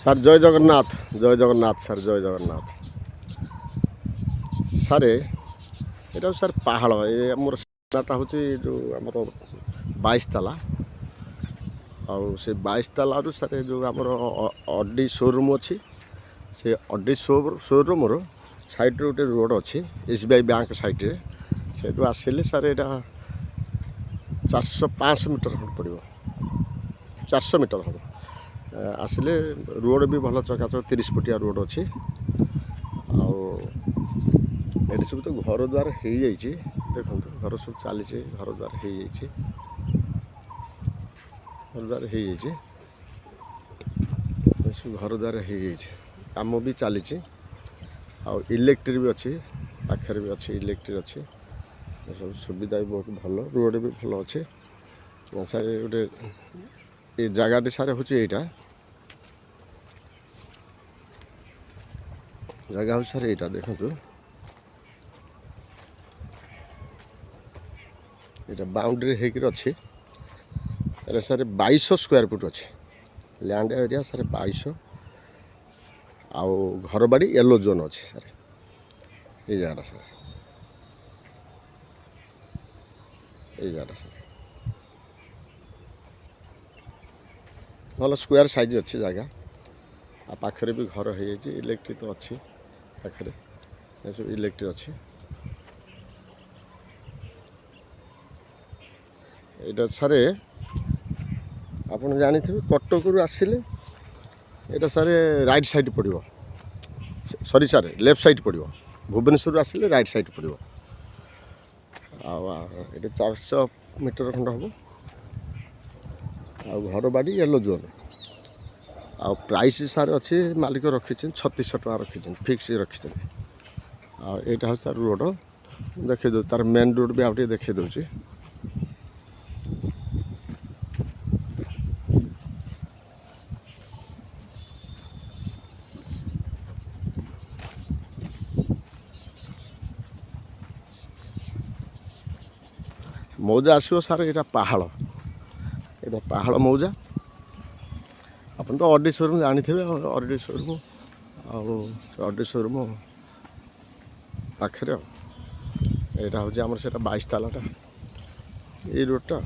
Sir ଜୟ Jagannath sir ଜୟ Jagannath sir ଏଇଟା sir Pahala ଏ ଆମର ସେଟା ହେଉଛି ଯେଉଁ ଆମର 22 ତାଲା ଆଉ ସେ 22 ତାଲାରୁ ସାର୍ ଯେଉଁ ଆମର ଅଡି ଶୋରୁମ୍ ଅଛି ସେ ଅଡି ଶୋରୁମ୍ର ସାଇଡ଼୍ରେ ଗୋଟେ ରୋଡ଼ ଅଛି SBI ବ୍ୟାଙ୍କ ସାଇଡ଼୍ରେ ସେଇଠୁ ଆସିଲେ ସାର୍ ଏଇଟା 400-500 ମିଟର ଖଣ୍ଡେ ପଡ଼ିବ 400 ମିଟର ହେବ ଆସିଲେ ରୋଡ଼ ବି ଭଲ ଚକାଚକ 30 ଫୁଟିଆ ରୋଡ଼ ଅଛି ଆଉ ଏଠି ସବୁ ତ ଘର ଦ୍ୱାର ହେଇଯାଇଛି ଦେଖନ୍ତୁ ଘର ସବୁ ଚାଲିଛି ଘର ଦ୍ୱାର ହେଇଯାଇଛି ସବୁ ଘର ଦ୍ୱାର ହେଇଯାଇଛି କାମ ବି ଚାଲିଛି ଆଉ ଇଲେକ୍ଟ୍ରି ବି ଅଛି ପାଖରେ ବି ଅଛି ଇଲେକ୍ଟ୍ରି ଅଛି ସବୁ ସୁବିଧା ବି ବହୁତ ଭଲ ରୋଡ଼ ବି ଭଲ ଅଛି ସାର୍ ଗୋଟେ ଏ ଜାଗାଟି ସାର୍ ହେଉଛି ଏଇଟା ଜାଗା ହେଉଛି ସାର୍ ଏଇଟା ଦେଖନ୍ତୁ ଏଇଟା ବାଉଣ୍ଡ୍ରି ହେଇକିରି ଅଛି ଏଇଟା ସାର୍ 2200 ସ୍କୋୟାର ଫୁଟ୍ ଅଛି ଲ୍ୟାଣ୍ଡ ଏରିଆ ସାର୍ 2200 ଆଉ ଘରବାଡ଼ି ୟେଲୋ ଜୋନ୍ ଅଛି ସାର୍ ଏଇ ଜାଗାଟା ସାର୍ ଭଲ ସ୍କୋୟାର ସାଇଜ୍ ଅଛି ଜାଗା ଆଉ ପାଖରେ ବି ଘର ହେଇଯାଇଛି ଇଲେକ୍ଟ୍ରି ତ ଅଛି ପାଖରେ ଏସବୁ ଇଲେକ୍ଟ୍ରି ଅଛି ଏଇଟା ସାର୍ ଆପଣ ଜାଣିଥିବେ କଟକରୁ ଆସିଲେ ଏଇଟା ସାର୍ ରାଇଟ୍ ସାଇଡ଼୍ ପଡ଼ିବ ସରି ସାର୍ ଲେଫ୍ଟ ସାଇଡ଼୍ ପଡ଼ିବ ଭୁବନେଶ୍ୱରରୁ ଆସିଲେ ରାଇଟ୍ ସାଇଡ଼୍ ପଡ଼ିବ ଆଉ ଏଠି 400 ମିଟର ଖଣ୍ଡ ହେବ ଆଉ ଘରବାଡ଼ି ୟେଲୋ ଜୋନ୍ ଆଉ ପ୍ରାଇସ୍ ସାର୍ ଅଛି ମାଲିକ ରଖିଛନ୍ତି 3600 ଟଙ୍କା ରଖିଛନ୍ତି ଫିକ୍ସ ରଖିଛନ୍ତି ଆଉ ଏଇଟା ହେଉଛି ସାର୍ ରୋଡ଼ ଦେଖାଇ ଦେଉଛି ତାର ମେନ୍ ରୋଡ଼ ବି ଆଉ ଟିକେ ଦେଖାଇ ଦେଉଛି ମୌଜା ଆସିବ ସାର୍ ଏଇଟା ପାହାଳ ମୌଜା ଆପଣ ତ ଅଡି ଶୋରୁମ୍ ଜାଣିଥିବେ ଅଡି ଶୋରୁମ୍ ଆଉ ଅଡି ଶୋରୁମ୍ ପାଖରେ ଆଉ ଏଇଟା ହେଉଛି ଆମର ସେଇଟା 22 ତାଲାଟା ଏଇ ରୋଡ଼ଟା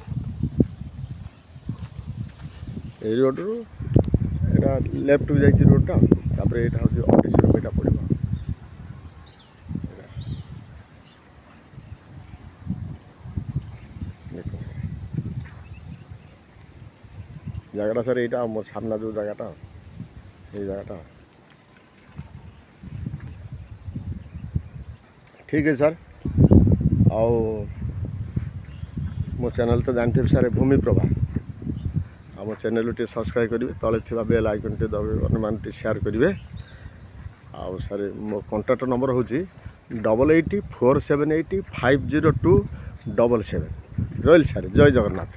ଏଇ ରୋଡ଼ରୁ ଏଇଟା ଲେଫ୍ଟକୁ ଯାଇଛି ରୋଡ଼ଟା ତାପରେ ଏଇଟା ହେଉଛି ଅଡି ଶୋରୁମ୍ ଏଇଟା ପଡ଼ିବ ଜାଗାଟା ସାର୍ ଏଇଟା ମୋ ସାମ୍ନା ଯେଉଁ ଜାଗାଟା ଏଇ ଜାଗାଟା ଠିକ୍ ଅଛି ସାର୍ ଆଉ ମୋ ଚ୍ୟାନେଲ୍ ତ ଜାଣିଥିବେ ସାର୍ ଭୂମି ପ୍ରଭା ଆଉ ମୋ ଚ୍ୟାନେଲ୍କୁ ଟିକେ ସବସ୍କ୍ରାଇବ୍ କରିବେ ତଳେ ଥିବା ବେଲ୍ ଆଇକନ୍ ଟିକେ ଦବାଇ ଅନ୍ୟମାନେ ଟିକେ ସେୟାର କରିବେ ଆଉ ସାର୍ ମୋ କଣ୍ଟାକ୍ଟ ନମ୍ବର ହେଉଛି 8847850277 ରହିଲି ସାର୍ ଜୟ ଜଗନ୍ନାଥ।